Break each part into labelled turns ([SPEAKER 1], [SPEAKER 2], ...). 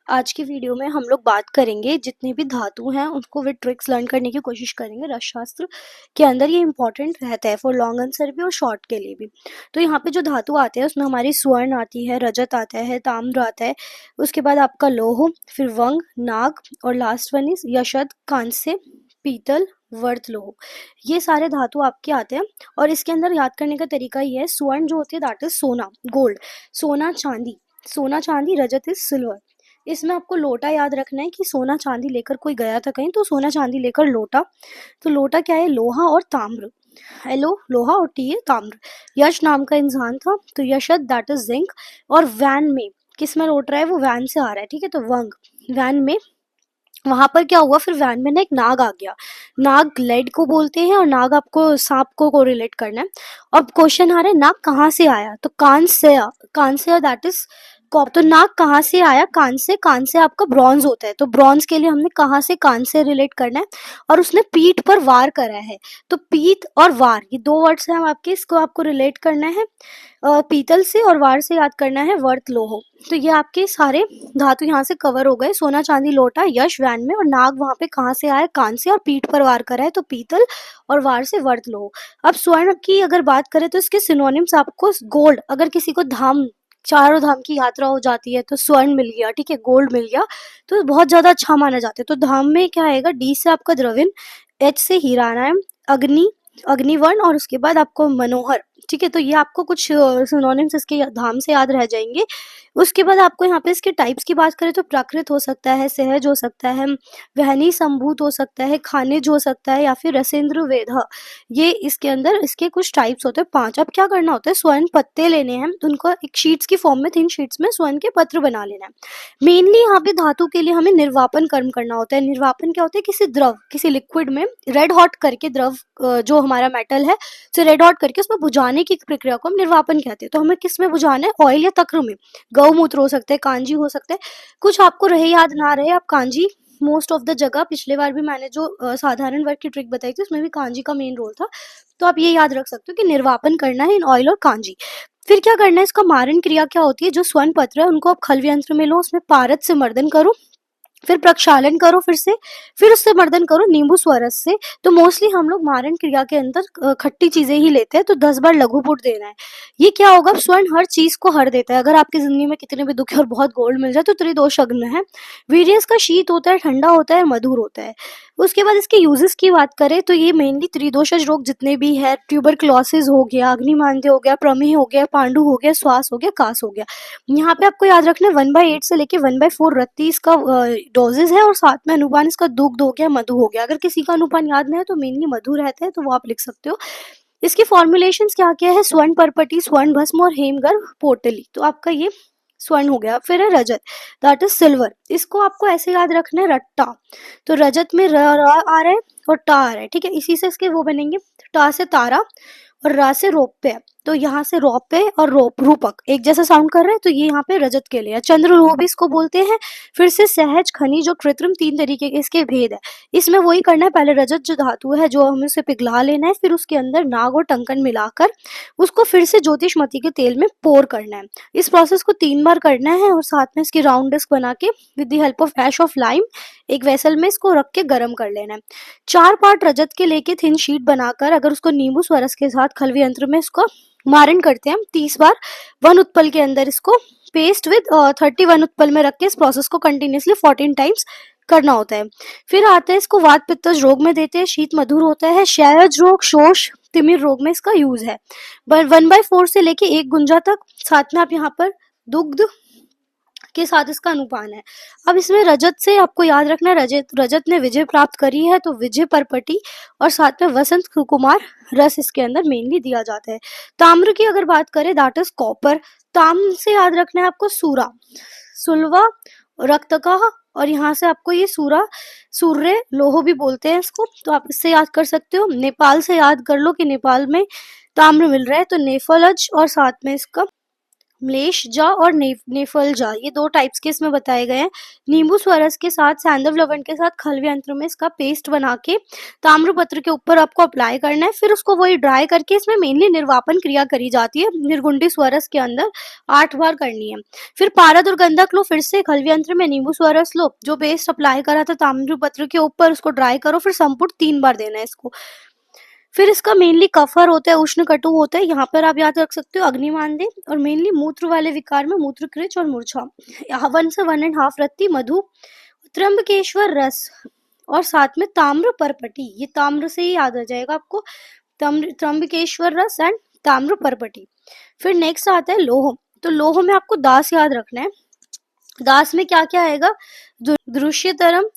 [SPEAKER 1] आज की वीडियो में हम लोग बात करेंगे जितने भी धातु हैं उनको विद ट्रिक्स लर्न करने की कोशिश करेंगे। रसशास्त्र के अंदर ये इंपॉर्टेंट रहता है फॉर लॉन्ग आंसर भी और शॉर्ट के लिए भी। तो यहाँ पे जो धातु आते हैं उसमें हमारी स्वर्ण आती है, रजत आता है, ताम्र आता है, उसके बाद आपका लौह, फिर वंग, नाग और लास्ट वन इज यशद, कांस्य, पीतल, वर्त लोह। ये सारे धातु आपके आते हैं और इसके अंदर याद करने का तरीका ये है। स्वर्ण जो होती है दैट इज सोना, गोल्ड, सोना चांदी, सोना चांदी, रजत इज सिल्वर। इसमें आपको लोटा याद रखना है कि सोना चांदी लेकर कोई गया था कहीं तो सोना चांदी लेकर लोटा। तो लोटा क्या है? लोहा और ताम्र। हेलो, लोहा और टी है ताम्र। यश नाम का इंसान था तो यशद दैट इज जिंक। और वैन में किस में लौट रहा है? वो वैन से आ रहा है, ठीक है। तो वंग, वैन में, वहां पर क्या हुआ? फिर वैन में ना एक नाग आ गया। नाग लेड को बोलते हैं और नाग आपको सांप को कोरिलेट करना है। अब क्वेश्चन आ रहा है नाग कहाँ से आया? तो कान से, कान से दैट इज कॉप। तो नाग कहाँ से आया? कान से। कान से आपका ब्रॉन्ज होता है तो ब्रॉन्ज के लिए हमने कहाँ से? कान से रिलेट करना है। और उसने पीठ पर वार करा है तो पीत और वार ये दो वर्ड्स हैं हम आपके, इसको आपको रिलेट करना है पीतल से, और वार से याद करना है वर्त लोह। तो ये आपके सारे धातु यहाँ से कवर हो गए। सोना चांदी लोटा, यश वैन में, और नाग वहां पे कहाँ से आया? कान से, और पीठ पर वार करा है तो पीतल, और वार से वर्त लोह। अब स्वर्ण की अगर बात करें तो इसके सिनोनिम्स आपको गोल्ड, अगर किसी को धाम, चारों धाम की यात्रा हो जाती है तो स्वर्ण मिल गया, ठीक है, गोल्ड मिल गया तो बहुत ज्यादा अच्छा माना जाता है। तो धाम में क्या आएगा? डी से आपका द्रविण, एच से हीरानायम, अग्नि, अग्निवर्ण, और उसके बाद आपको मनोहर, ठीक है। तो ये आपको कुछ सिनोनिम्स इसके धाम से याद रह जाएंगे। उसके बाद आपको यहाँ पे इसके टाइप्स की बात करें तो प्राकृत हो सकता है, सहज हो सकता है, वहनी संभूत हो सकता है, खानिज हो सकता है, या फिर रसेंद्र वेद। ये इसके अंदर इसके कुछ टाइप्स होते हैं 5। अब क्या करना होता है? स्वर्ण पत्ते लेने हैं, उनको एक शीट्स की फॉर्म में, 3 शीट्स में स्वर्ण के पत्र बना लेना है। मेनली यहाँ पे धातु के लिए हमें निर्वापन कर्म करना होता है। निर्वापन क्या होता है? किसी द्रव, किसी लिक्विड में रेड हॉट करके द्रव, जो हमारा मेटल है उसे रेड हॉट करके उसमें बुझाने की प्रक्रिया को हम निर्वापन कहते हैं। तो हमें किस में बुझाना है? ऑयल या तक्र में। गौमूत्र हो सकता है, कांजी हो सकता है। कुछ आपको रहे याद ना रहे, आप कांजी मोस्ट ऑफ द जगह, पिछले बार भी मैंने जो साधारण वर्ग की ट्रिक बताई थी उसमें भी कांजी का मेन रोल था। तो आप ये याद रख सकते हो कि निर्वापन करना है इन ऑयल और कांजी। फिर क्या करना है? इसका मारण क्रिया क्या होती है? जो स्वर्ण पत्र है उनको आप खल्व यंत्र में लो, उसमें पारद से मर्दन करो, फिर प्रक्षालन करो, फिर उससे मर्दन करो नींबू स्वरस से। तो मोस्टली हम लोग मारण क्रिया के अंदर खट्टी चीजें ही लेते हैं, तो 10 बार लघुपुट देना है। ये क्या होगा? स्वर्ण हर चीज को हर देता है। अगर आपकी जिंदगी में कितने भी दुख है और बहुत गोल्ड मिल जाए तो त्रिदोषग्न है। वीर्यस का शीत होता है, ठंडा होता है, मधुर होता है। उसके बाद इसके यूजेस की बात करें तो ये मेनली त्रिदोषज रोग जितने भी है, ट्यूबरक्लोसिस हो गया, अग्निमांद्य हो गया, प्रमेह हो गया, पांडु हो गया, श्वास हो गया, कास हो गया, यहाँ पे आपको याद रखना है 1/8 से लेके 1/4 रत्ती इसका डोजेज है, और साथ में अनुपान इसका दुग्ध हो गया, मधु हो गया। अगर किसी का अनुपान याद नहीं है तो मेनली मधु रहता है, तो वो आप लिख सकते हो। इसकी फॉर्मुलेशंस क्या क्या है? स्वर्ण परपटी, स्वर्ण भस्म और हेमगर्भ पोटली। तो आपका ये स्वर्ण हो गया। फिर है रजत, दैट इज सिल्वर। इसको आपको ऐसे याद रखना है, रट्टा। तो रजत में र आ रहा है और टा आ रहा है, ठीक है। इसी से इसके वो बनेंगे, टा से तारा और रा से रौप्य। तो यहाँ से रौप्य और रूपक एक जैसा साउंड कर रहे हैं, तो ये यहाँ पे रजत के लिए है। चंद्र लोह भी इसको बोलते हैं। फिर से सहज, खनिज और कृत्रिम, 3 तरीके के इसके भेद है। इसमें वही करना है, पहले रजत जो धातु है जो हमें उसे पिघला लेना है, फिर उसके अंदर नाग और टंकन मिलाकर उसको फिर से ज्योतिषमती के तेल में पोर करना है। इस प्रोसेस को 3 बार करना है, और साथ में इसकी राउंड डिस्क बना के with the help of ash of lime एक वेसल में इसको रख के गर्म कर लेना है। 4 पार्ट रजत के लेके थिन शीट बनाकर अगर उसको नींबू स्वरस के साथ खलवी यंत्र में इसको मारण करते हैं हम 30 बार, 1 उत्पल के अंदर इसको पेस्ट विद 31 उत्पल में रख के इस प्रोसेस को कंटिन्यूसली 14 टाइम्स करना होता है। फिर आता है इसको वात पित्तज रोग में देते हैं, शीत मधुर होता है, क्षयज रोग, शोष, तिमिर रोग में इसका यूज है। 1/4 से लेके 1 गुंजा तक, साथ में आप यहाँ पर दुग्ध के साथ इसका अनुपान है। अब इसमें रजत से आपको याद रखना है, रजत ने विजय प्राप्त करी है तो विजय परपटी, और साथ में वसंत कुमार रस इसके अंदर मेनली दिया जाता है। ताम्र की अगर बात करें दैट इज कॉपर। ताम्र से याद रखना है आपको सूरा, सुलवा, रक्तका, और यहाँ से आपको ये सूर्य लोहो भी बोलते हैं इसको, तो आप इससे याद कर सकते हो। नेपाल से याद कर लो कि नेपाल में ताम्र मिल रहा है तो नेफलज, और साथ में इसका म्लेच्छ जा और नेफल जा, ये 2 टाइप्स के इसमें बताए गए हैं। नींबू स्वरस के साथ सैंधव लवण के साथ खलवी यंत्र में इसका पेस्ट बना के ताम्रपत्र के ऊपर आपको अप्लाई करना है। फिर उसको वही ड्राई करके इसमें मेनली निर्वापन क्रिया करी जाती है, निर्गुंडी स्वरस के अंदर 8 बार करनी है। फिर पारद और गंधक लो, फिर से खलवी यंत्र में नींबू स्वरस लो, जो पेस्ट अप्लाई करा था ताम्रपत्र के ऊपर उसको ड्राई करो, फिर संपुट 3 बार देना है इसको। फिर इसका मेनली कफर होता है, उष्ण कटु होता है, यहाँ पर आप याद रख सकते हो अग्निमांदे, और मेनली मूत्र वाले विकार में मूत्र कृच और मूर्छा। 1 से 1.5 रत्ती मधु, त्र्यंबकेश्वर रस, और साथ में ताम्र परपटी, ये ताम्र से ही याद आ जाएगा आपको, त्र्यंबकेश्वर रस एंड ताम्र परपटी। फिर नेक्स्ट आता है लोह, तो लोह में आपको दास याद रखना है। दास में क्या क्या आएगा, दृश्यतरम,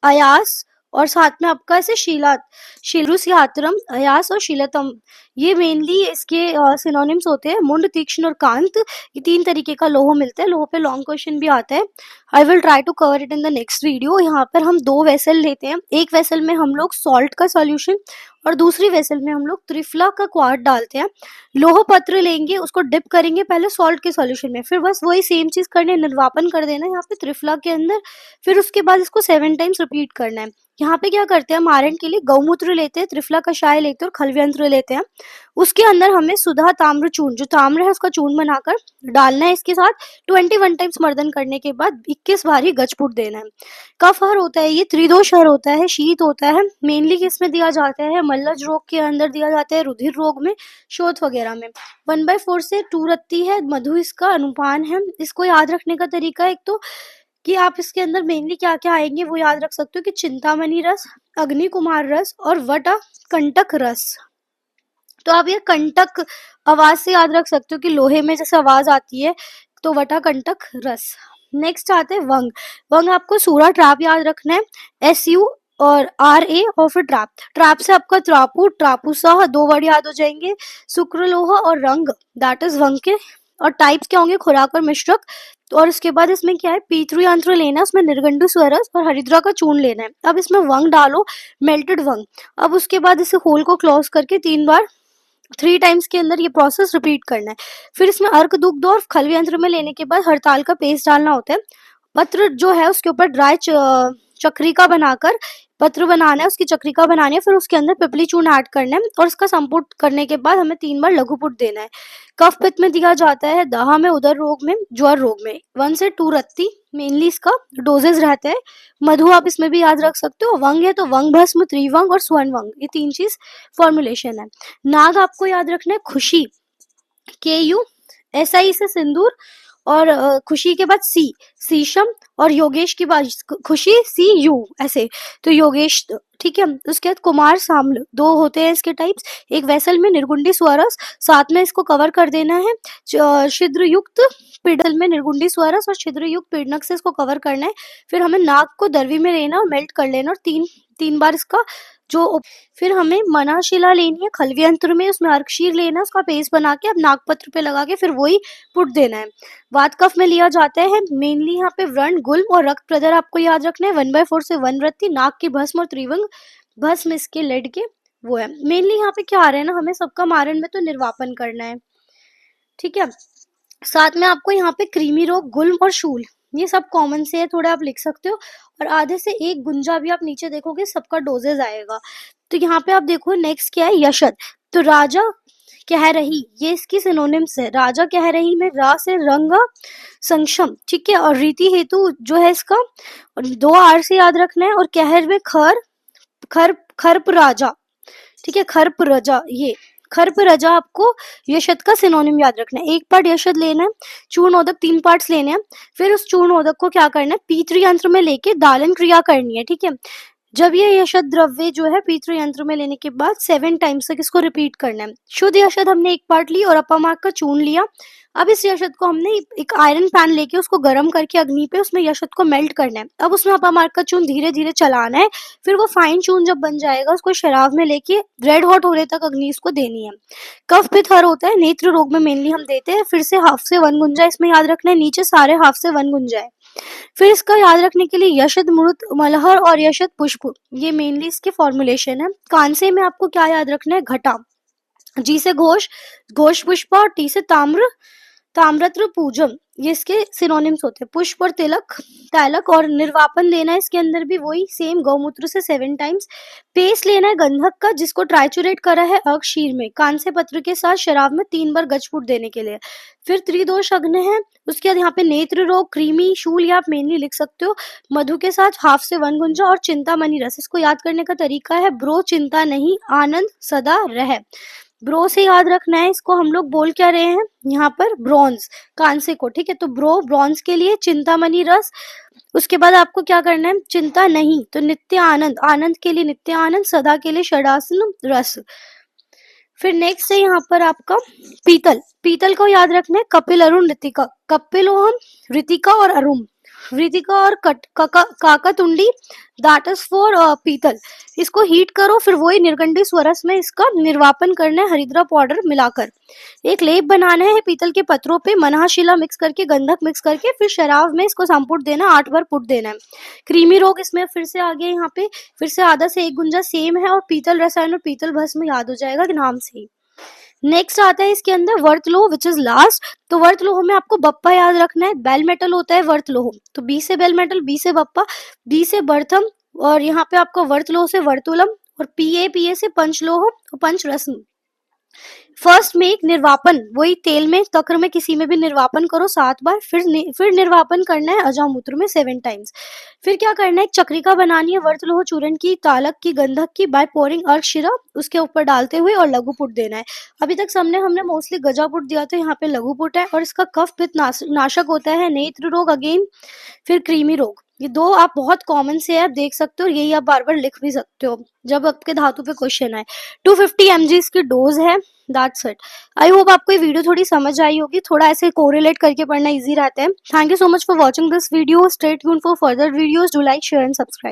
[SPEAKER 1] अयास, और साथ में आपका ऐसे शिलरुस्यात्रम, अयास और शीलतम, ये मेनली इसके सिनोनिम्स होते हैं। मुंड, तीक्ष्ण और कांत, ये 3 तरीके का लोह मिलता है। लोह पे लॉन्ग क्वेश्चन भी आता है, I will try to cover it in the next video. यहाँ पर हम 2 वेसल लेते हैं, एक वेसल में हम लोग सॉल्ट का सॉल्यूशन और दूसरी वेसल में हम लोग त्रिफला का क्वार्ट डालते हैं। लोह पत्र लेंगे, उसको डिप करेंगे पहले सॉल्ट के सॉल्यूशन में, फिर बस वही सेम चीज करने, निर्वापन कर देना है यहाँ पे त्रिफला के अंदर। फिर उसके बाद इसको 7 टाइम्स रिपीट करना है। यहाँ पे क्या करते हैं, मारण के लिए गौमूत्र लेते हैं, त्रिफला कषाय लेते हैं और खलव्यंत्र लेते हैं। उसके अंदर हमें सुधा ताम्र चूर्ण, जो ताम्र है उसका चूर्ण बनाकर डालना है। इसके साथ 21 टाइम्स मर्दन करने के बाद 21 बार ही गजपुट देना है। कफ हर होता है, ये त्रिदोष हर होता है, शीत होता है, मेनली किसमें दिया जाता है, मल्लज रोग के अंदर दिया जाता है, रुधिर रोग में, शोथ वगैरह में। 1/4 से 2 रत्ती है मधु, इसका अनुपान है। इसको याद रखने का तरीका एक तो कि आप इसके अंदर मेनली क्या क्या आएंगे वो याद रख सकते हो कि चिंतामणि रस, अग्नि कुमार रस और वटा कंटक रस। तो आप ये कंटक आवाज से याद रख सकते हो कि लोहे में जैसे आवाज आती है, तो वटा कंटक रस। नेक्स्ट आते हैं वंग। वंग आपको सूरा ट्रैप याद रखना है, SU और RA, और फिर ट्रैप। ट्रैप से आपका त्रापू, ट्रापुसा, 2 वर्ड याद हो जाएंगे। शुक्रलोह और रंग, दैट इज वंग के। और टाइप्स क्या होंगे, खुराक और मिश्रक। और उसके बाद इसमें क्या है, पीतृ यंत्र लेना है, उसमें निर्गंडु स्वरस और हरिद्रा का चूर्ण लेना है। अब इसमें वंग डालो, मेल्टेड वंग। अब उसके बाद इसे होल को क्लोज करके 3 बार 3 टाइम्स के अंदर ये प्रोसेस रिपीट करना है। फिर इसमें अर्क, दुग्ध और खलवी यंत्र में लेने के बाद हड़ताल का पेस्ट डालना होता है। पत्र जो है उसके ऊपर ड्राई चक्रिका बनाकर पत्र बनाना है, उसकी चक्रिका बनानी है। फिर उसके अंदर पिपली चूर्ण ऐड करना है और इसका संपुट करने के बाद हमें 3 बार लघुपुट देना है। कफ पित्त में दिया जाता है, दाह में, उदर रोग में, ज्वर रोग में। 1 से 2 रत्ती मेनली इसका डोजेज रहता है। मधु आप इसमें भी याद रख सकते हो। वंग है तो वंग भस्म, त्रिवंग और स्वर्ण वंग, ये 3 चीज फॉर्मुलेशन है। नाग आपको याद रखना है, खुशी, KU, SI से सिंदूर, और खुशी के बाद शीशम, और योगेश की बात खुशी CU ऐसे, तो योगेश, ठीक है। उसके बाद कुमार साम्ल, 2 होते हैं इसके टाइप्स। एक वेसल में निर्गुंडी स्वरस, साथ में इसको कवर कर देना है छिद्र युक्त पीडल में, निर्गुंडी स्वरस और छिद्र युक्त पीडनक से इसको कवर करना है। फिर हमें नाक को दरवी में लेना और मेल्ट कर लेना, और 3 बार इसका जो। फिर हमें मनाशिला लेनी है खलवी यंत्र में, उसमें अर्कशीर लेना, उसका पेस्ट बना के अब नागपत्र पे लगा के फिर वही पुट देना है। वात कफ में लिया जाता है मेनली यहाँ पे व्रण, गुल्म और रक्त प्रदर आपको याद रखना है। 1/4 से 1 रत्ती नाक की भस्म और त्रिवंग भस्म इसके लेड के वो है। मेनली यहाँ पे क्या आ रहा है ना, हमें सबका मारण में तो निर्वापन करना है, ठीक है। साथ में आपको यहाँ पे कृमि रोग, गुल्म और शूल, ये सब कॉमन से है, थोड़ा आप लिख सकते हो। और आधे से 1 गुंजा भी आप नीचे देखोगे, सबका डोजेज आएगा। तो यहाँ पे आप देखो नेक्स्ट क्या है, यशद। तो राजा कह रही, ये इसकी सिनोनिम्स है। राजा कह रही में रा से रंग संक्षम, ठीक है। और रीति हेतु जो है इसका 2 R से याद रखना है। और कहर में खर्प राजा, ठीक है, खर्प रजा, ये खर्प रजा आपको यशद का सिनोनिम याद रखना है। 1 पार्ट यशद लेना है, चूर्णोदक 3 पार्ट्स लेने हैं। फिर उस चूर्णोदक को क्या करना है, पीतृ यंत्र में लेके दालन क्रिया करनी है, ठीक है। जब ये यशद द्रव्य जो है पीतृ यंत्र में लेने के बाद 7 टाइम्स तक इसको रिपीट करना है। शुद्ध यशद हमने 1 पार्ट ली और अपामार्क का चूर्ण लिया। अब इस यशद को हमने एक आयरन पैन लेके उसको गर्म करके अग्नि पे उसमें यशद को मेल्ट करना है। अब उसमें अपामार्क का चूर्ण धीरे धीरे चलाना है। फिर वो फाइन चूर्ण जब बन जाएगा उसको शराब में लेके रेड हॉट होने तक अग्नि इसको देनी है। कफ पित्त हर होता है, नेत्र रोग में मेनली हम देते हैं। फिर से हाफ से 1 गुंजा इसमें याद रखना है, नीचे सारे हाफ से 1 गुंजा है। फिर इसका याद रखने के लिए यशद मृत मलहर और यशद पुष्प, ये मेनली इसके फॉर्मुलेशन है। कांसे में आपको क्या याद रखना है, घटा। जी से घोष, घोष पुष्पा, और टी से ताम्र, ताम्रत्र पूजम, ये इसके सिनोनिम्स होते हैं। पुष्प और तिलक, तैलक और निर्वापन देना है, इसके अंदर भी वही सेम गौमूत्र से 7 टाइम्स। पेस्ट लेना है गंधक का, जिसको ट्राइचुरेट करा है अर्क शीर में, कांस्य पत्र के साथ शराब में 3 बार गजफूट देने के लिए। फिर त्रिदोष अग्नि है, उसके बाद यहाँ पे नेत्र रोग, क्रीमी शूल, या आप मेनली लिख सकते हो मधु के साथ हाफ से 1 गुंजा और चिंतामणि रस। इसको याद करने का तरीका है ब्रो चिंता नहीं आनंद सदा रह। ब्रो से याद रखना है, इसको हम लोग बोल क्या रहे हैं यहाँ पर, ब्रॉन्ज, कांसे को, ठीक है। तो ब्रो ब्रॉन्ज के लिए, चिंतामणि रस, उसके बाद आपको क्या करना है, चिंता नहीं तो नित्य आनंद, आनंद के लिए नित्य आनंद, सदा के लिए षडासन रस। फिर नेक्स्ट है यहाँ पर आपका पीतल, पीतल को याद रखना है कपिल अरुण ऋतिका, कपिलोहम ऋतिका और अरुण, ऋतिका और काकातुंडी, दैट इज फॉर पीतल। इसको हीट करो, फिर वही निर्गंडी स्वरस में इसका निर्वापन करना है हरिद्रा पाउडर मिलाकर। एक लेप बनाना है पीतल के पत्रों पे, मनहाशिला मिक्स करके, गंधक मिक्स करके, फिर शराब में इसको संपुट देना, 8 बार पुट देना है। क्रीमी रोग इसमें फिर से आ गया, यहाँ पे फिर से आधा से 1 गुंजा सेम है, और पीतल रसायन और पीतल भस्म याद हो जाएगा नाम से ही। नेक्स्ट आता है इसके अंदर वर्त लोह, विच इज लास्ट। तो वर्त लोह में आपको बप्पा याद रखना है, बेल मेटल होता है वर्त लोह, तो बी से बेल मेटल, बी से बप्पा, डी से बर्थम, और यहाँ पे आपका वर्त लोह से वर्तुलम, और पीए से पंचलोह और पंच रत्न। फर्स्ट में एक निर्वापन, वही तेल में, तक्र में, किसी में भी निर्वापन करो 7 बार, फिर निर्वापन करना है अजामूत्र में 7 टाइम्स। फिर क्या करना है, एक चक्रिका बनानी है वर्तलोह चूर्ण की, तालक की, गंधक की, बाय पोरिंग अर्क शिरा उसके ऊपर डालते हुए, और लघुपुट देना है। अभी तक हमने मोस्टली गजापुट दिया, तो यहाँ पे लघुपुट है, और इसका कफ पित्त नाशक होता है, नेत्र रोग अगेन, फिर क्रीमी रोग। ये 2 आप बहुत कॉमन से है, आप देख सकते हो, यही आप बार बार लिख भी सकते हो जब आपके धातु पे क्वेश्चन आए। 250 mg इसकी डोज है, दैट्स इट। आई होप आपको ये वीडियो थोड़ी समझ आई होगी, थोड़ा ऐसे कोरिलेट करके पढ़ना इजी रहता है। Thank you so much for watching this video, stay tuned for further videos, do like share and subscribe.